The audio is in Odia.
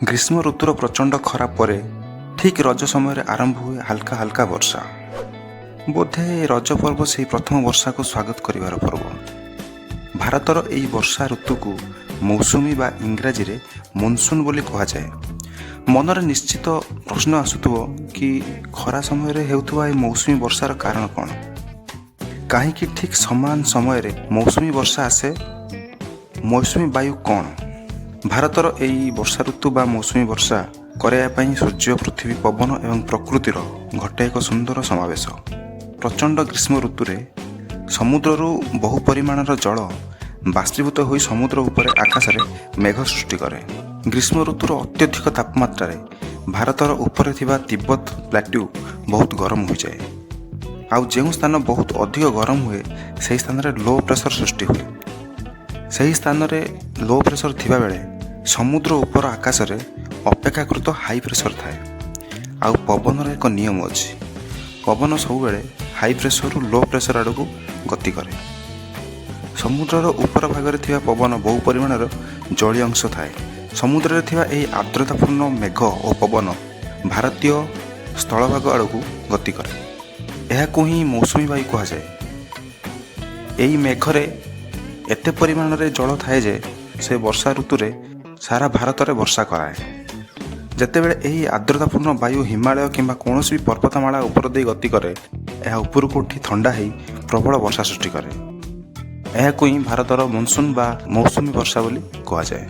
ଗ୍ରୀଷ୍ମ ଋତୁର ପ୍ରଚଣ୍ଡ ଖରା ପରେ ଠିକ୍ ରଜ ସମୟରେ ଆରମ୍ଭ ହୁଏ ହାଲକା ହାଲକା ବର୍ଷା। ବୋଧେ ରଜ ପର୍ବ ସେହି ପ୍ରଥମ ବର୍ଷାକୁ ସ୍ୱାଗତ କରିବାର ପର୍ବ। ଭାରତର ଏହି ବର୍ଷା ଋତୁକୁ ମୌସୁମୀ ବା ଇଂରାଜୀରେ ମନସୁନ୍ ବୋଲି କୁହାଯାଏ। ମନରେ ନିଶ୍ଚିତ ପ୍ରଶ୍ନ ଆସୁଥିବ କି ଖରା ସମୟରେ ହେଉଥିବା ଏହି ମୌସୁମୀ ବର୍ଷାର କାରଣ କ'ଣ? କାହିଁକି ଠିକ୍ ସମାନ ସମୟରେ ମୌସୁମୀ ବର୍ଷା ଆସେ? ମୌସୁମୀ ବାୟୁ କ'ଣ? ଭାରତର ଏହି ବର୍ଷା ଋତୁ ବା ମୌସୁମୀ ବର୍ଷା କରାଇବା ପାଇଁ ସୂର୍ଯ୍ୟ, ପୃଥିବୀ, ପବନ ଏବଂ ପ୍ରକୃତିର ଘଟେ ଏକ ସୁନ୍ଦର ସମାବେଶ। ପ୍ରଚଣ୍ଡ ଗ୍ରୀଷ୍ମ ଋତୁରେ ସମୁଦ୍ରରୁ ବହୁ ପରିମାଣର ଜଳ ବାଷ୍ପୀଭୂତ ହୋଇ ସମୁଦ୍ର ଉପରେ ଆକାଶରେ ମେଘ ସୃଷ୍ଟି କରେ। ଗ୍ରୀଷ୍ମ ଋତୁର ଅତ୍ୟଧିକ ତାପମାତ୍ରାରେ ଭାରତର ଉପରେ ଥିବା ତିବ୍ବତ ପ୍ଲାଟ୍ୟୁ ବହୁତ ଗରମ ହୋଇଯାଏ। ଆଉ ଯେଉଁ ସ୍ଥାନ ବହୁତ ଅଧିକ ଗରମ ହୁଏ ସେହି ସ୍ଥାନରେ ଲୋ ପ୍ରେସର ସୃଷ୍ଟି ହୁଏ। ସେହି ସ୍ଥାନରେ ଲୋ ପ୍ରେସର ଥିବାବେଳେ ସମୁଦ୍ର ଉପର ଆକାଶରେ ଅପେକ୍ଷାକୃତ ହାଇ ପ୍ରେସର ଥାଏ। ଆଉ ପବନର ଏକ ନିୟମ ଅଛି, ପବନ ସବୁବେଳେ ହାଇ ପ୍ରେସରରୁ ଲୋ ପ୍ରେସର ଆଡ଼କୁ ଗତି କରେ। ସମୁଦ୍ରର ଉପର ଭାଗରେ ଥିବା ପବନ ବହୁ ପରିମାଣର ଜଳୀୟ ଅଂଶ ଥାଏ। ସମୁଦ୍ରରେ ଥିବା ଏହି ଆର୍ଦ୍ରତାପୂର୍ଣ୍ଣ ମେଘ ଓ ପବନ ଭାରତୀୟ ସ୍ଥଳଭାଗ ଆଡ଼କୁ ଗତି କରେ। ଏହାକୁ ହିଁ ମୌସୁମୀ ବାୟୁ କୁହାଯାଏ। ଏହି ମେଘରେ ଏତେ ପରିମାଣରେ ଜଳ ଥାଏ ଯେ ସେ ବର୍ଷା ଋତୁରେ ସାରା ଭାରତରେ ବର୍ଷା କରାଏ। ଯେତେବେଳେ ଏହି ଆର୍ଦ୍ରତାପୂର୍ଣ୍ଣ ବାୟୁ ହିମାଳୟ କିମ୍ବା କୌଣସି ବି ପର୍ବତମାଳା ଉପର ଦେଇ ଗତି କରେ, ଏହା ଉପରକୁ ଉଠି ଥଣ୍ଡା ହୋଇ ପ୍ରବଳ ବର୍ଷା ସୃଷ୍ଟି କରେ। ଏହାକୁ ହିଁ ଭାରତର ମନସୁନ୍ ବା ମୌସୁମୀ ବର୍ଷା ବୋଲି କୁହାଯାଏ।